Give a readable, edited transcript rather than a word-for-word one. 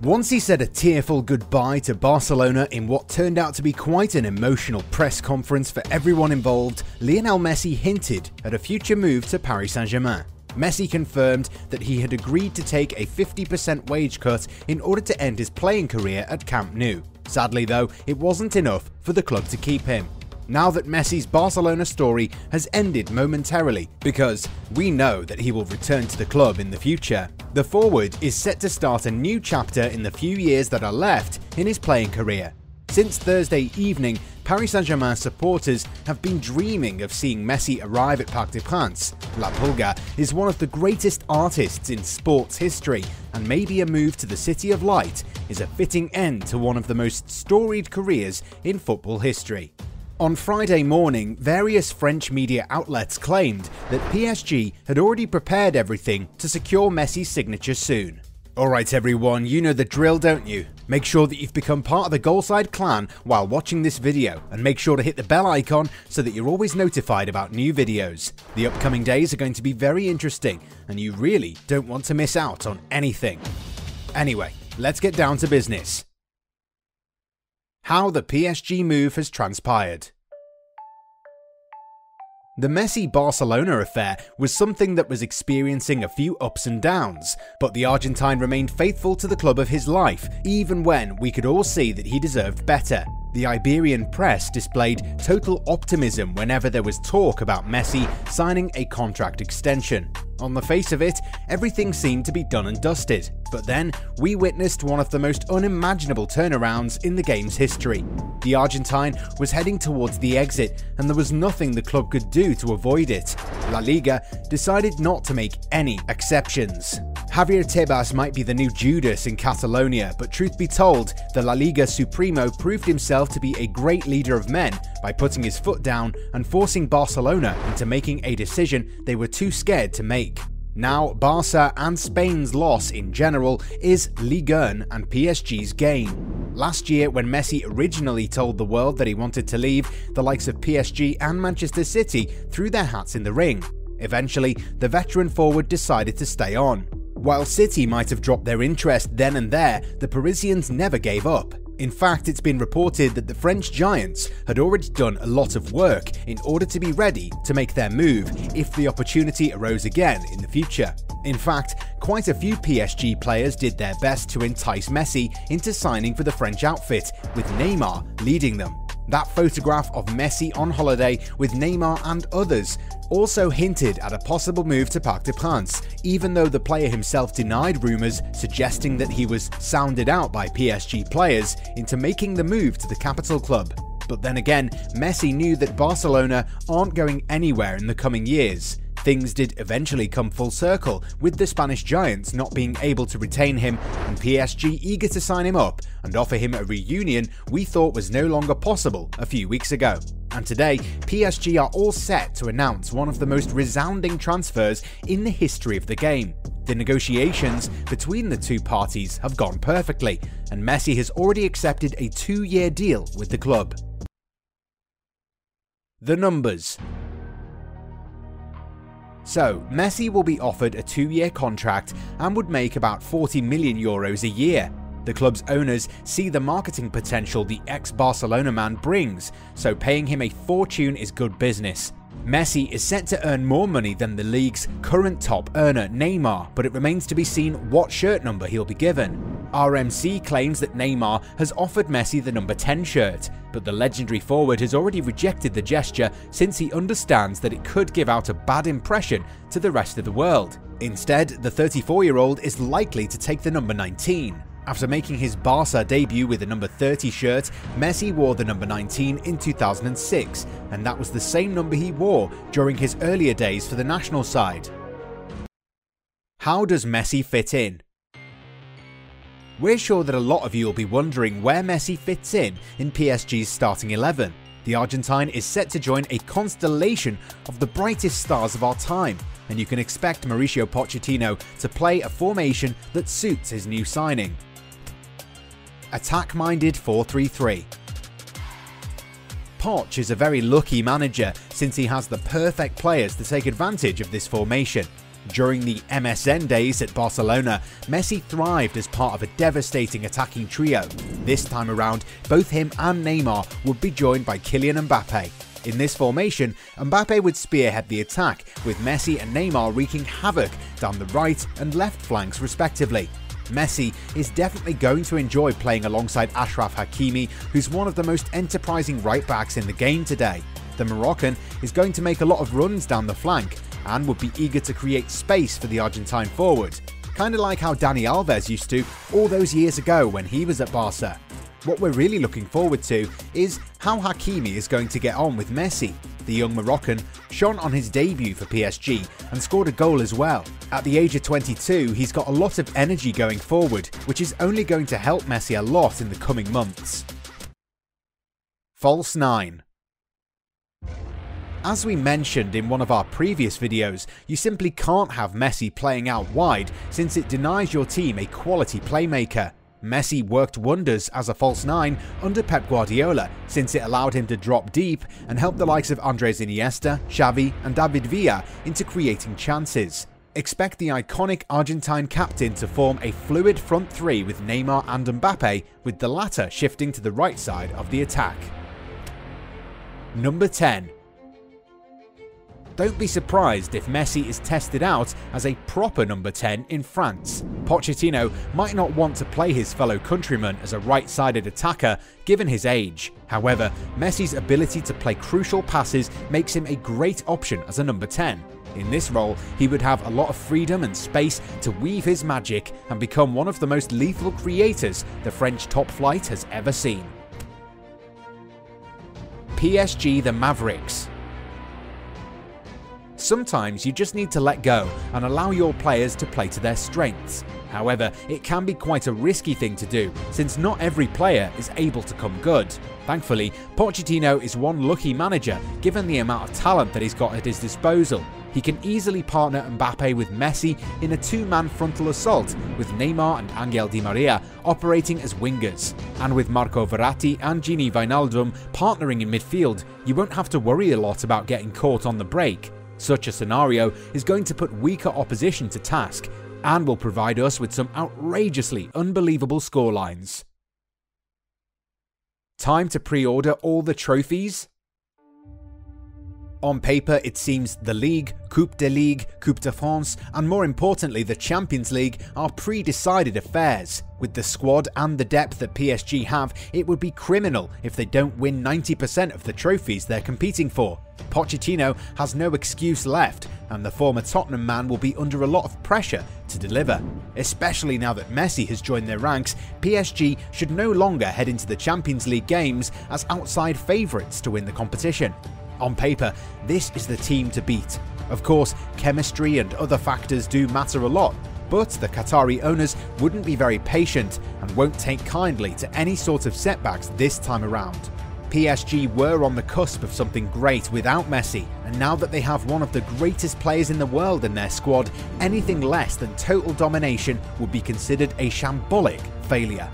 Once he said a tearful goodbye to Barcelona in what turned out to be quite an emotional press conference for everyone involved, Lionel Messi hinted at a future move to Paris Saint-Germain. Messi confirmed that he had agreed to take a 50% wage cut in order to end his playing career at Camp Nou. Sadly though, it wasn't enough for the club to keep him. Now that Messi's Barcelona story has ended momentarily, because we know that he will return to the club in the future, the forward is set to start a new chapter in the few years that are left in his playing career. Since Thursday evening, Paris Saint-Germain supporters have been dreaming of seeing Messi arrive at Parc des Princes. La Pulga is one of the greatest artists in sports history, and maybe a move to the City of Light is a fitting end to one of the most storied careers in football history. On Friday morning, various French media outlets claimed that PSG had already prepared everything to secure Messi's signature soon. Alright everyone, you know the drill, don't you? Make sure that you've become part of the Goalside clan while watching this video, and make sure to hit the bell icon so that you're always notified about new videos. The upcoming days are going to be very interesting, and you really don't want to miss out on anything. Anyway, let's get down to business. How the PSG move has transpired. The Messi-Barcelona affair was something that was experiencing a few ups and downs, but the Argentine remained faithful to the club of his life, even when we could all see that he deserved better. The Iberian press displayed total optimism whenever there was talk about Messi signing a contract extension. On the face of it, everything seemed to be done and dusted, but then we witnessed one of the most unimaginable turnarounds in the game's history. The Argentine was heading towards the exit, and there was nothing the club could do to avoid it. La Liga decided not to make any exceptions. Javier Tebas might be the new Judas in Catalonia, but truth be told, the La Liga Supremo proved himself to be a great leader of men by putting his foot down and forcing Barcelona into making a decision they were too scared to make. Now, Barca and Spain's loss in general is Ligue 1 and PSG's gain. Last year, when Messi originally told the world that he wanted to leave, the likes of PSG and Manchester City threw their hats in the ring. Eventually, the veteran forward decided to stay on. While City might have dropped their interest then and there, the Parisians never gave up. In fact, it's been reported that the French giants had already done a lot of work in order to be ready to make their move if the opportunity arose again in the future. In fact, quite a few PSG players did their best to entice Messi into signing for the French outfit, with Neymar leading them. That photograph of Messi on holiday with Neymar and others also hinted at a possible move to Parc des Princes, even though the player himself denied rumours suggesting that he was sounded out by PSG players into making the move to the capital club. But then again, Messi knew that Barcelona aren't going anywhere in the coming years. Things did eventually come full circle, with the Spanish giants not being able to retain him and PSG eager to sign him up and offer him a reunion we thought was no longer possible a few weeks ago. And today, PSG are all set to announce one of the most resounding transfers in the history of the game. The negotiations between the two parties have gone perfectly, and Messi has already accepted a 2-year deal with the club. The numbers. So, Messi will be offered a 2-year contract and would make about €40 million a year. The club's owners see the marketing potential the ex-Barcelona man brings, so paying him a fortune is good business. Messi is set to earn more money than the league's current top earner, Neymar, but it remains to be seen what shirt number he'll be given. RMC claims that Neymar has offered Messi the number 10 shirt, but the legendary forward has already rejected the gesture since he understands that it could give out a bad impression to the rest of the world. Instead, the 34-year-old is likely to take the number 19. After making his Barca debut with the number 30 shirt, Messi wore the number 19 in 2006, and that was the same number he wore during his earlier days for the national side. How does Messi fit in? We're sure that a lot of you will be wondering where Messi fits in PSG's starting 11. The Argentine is set to join a constellation of the brightest stars of our time, and you can expect Mauricio Pochettino to play a formation that suits his new signing. Attack-minded 4-3-3. Poch is a very lucky manager since he has the perfect players to take advantage of this formation. During the MSN days at Barcelona, Messi thrived as part of a devastating attacking trio. This time around, both him and Neymar would be joined by Kylian Mbappe. In this formation, Mbappe would spearhead the attack, with Messi and Neymar wreaking havoc down the right and left flanks respectively. Messi is definitely going to enjoy playing alongside Achraf Hakimi, who's one of the most enterprising right-backs in the game today. The Moroccan is going to make a lot of runs down the flank and would be eager to create space for the Argentine forward, kinda like how Dani Alves used to all those years ago when he was at Barca. What we're really looking forward to is how Hakimi is going to get on with Messi. The young Moroccan shone on his debut for PSG and scored a goal as well. At the age of 22, he's got a lot of energy going forward, which is only going to help Messi a lot in the coming months. False 9. As we mentioned in one of our previous videos, you simply can't have Messi playing out wide since it denies your team a quality playmaker. Messi worked wonders as a false 9 under Pep Guardiola, since it allowed him to drop deep and help the likes of Andres Iniesta, Xavi and David Villa into creating chances. Expect the iconic Argentine captain to form a fluid front three with Neymar and Mbappe, with the latter shifting to the right side of the attack. Number 10. Don't be surprised if Messi is tested out as a proper number 10 in France. Pochettino might not want to play his fellow countryman as a right-sided attacker given his age. However, Messi's ability to play crucial passes makes him a great option as a number 10. In this role, he would have a lot of freedom and space to weave his magic and become one of the most lethal creators the French top flight has ever seen. PSG the Mavericks. Sometimes you just need to let go and allow your players to play to their strengths. However, it can be quite a risky thing to do, since not every player is able to come good. Thankfully, Pochettino is one lucky manager given the amount of talent that he's got at his disposal. He can easily partner Mbappe with Messi in a two-man frontal assault, with Neymar and Angel Di Maria operating as wingers. And with Marco Verratti and Gini Wijnaldum partnering in midfield, you won't have to worry a lot about getting caught on the break. Such a scenario is going to put weaker opposition to task and will provide us with some outrageously unbelievable scorelines. Time to pre-order all the trophies? On paper, it seems the League, Coupe de Ligue, Coupe de France, and more importantly the Champions League are pre-decided affairs. With the squad and the depth that PSG have, it would be criminal if they don't win 90% of the trophies they're competing for. Pochettino has no excuse left, and the former Tottenham man will be under a lot of pressure to deliver. Especially now that Messi has joined their ranks, PSG should no longer head into the Champions League games as outside favourites to win the competition. On paper, this is the team to beat. Of course, chemistry and other factors do matter a lot, but the Qatari owners wouldn't be very patient and won't take kindly to any sort of setbacks this time around. PSG were on the cusp of something great without Messi, and now that they have one of the greatest players in the world in their squad, anything less than total domination would be considered a shambolic failure.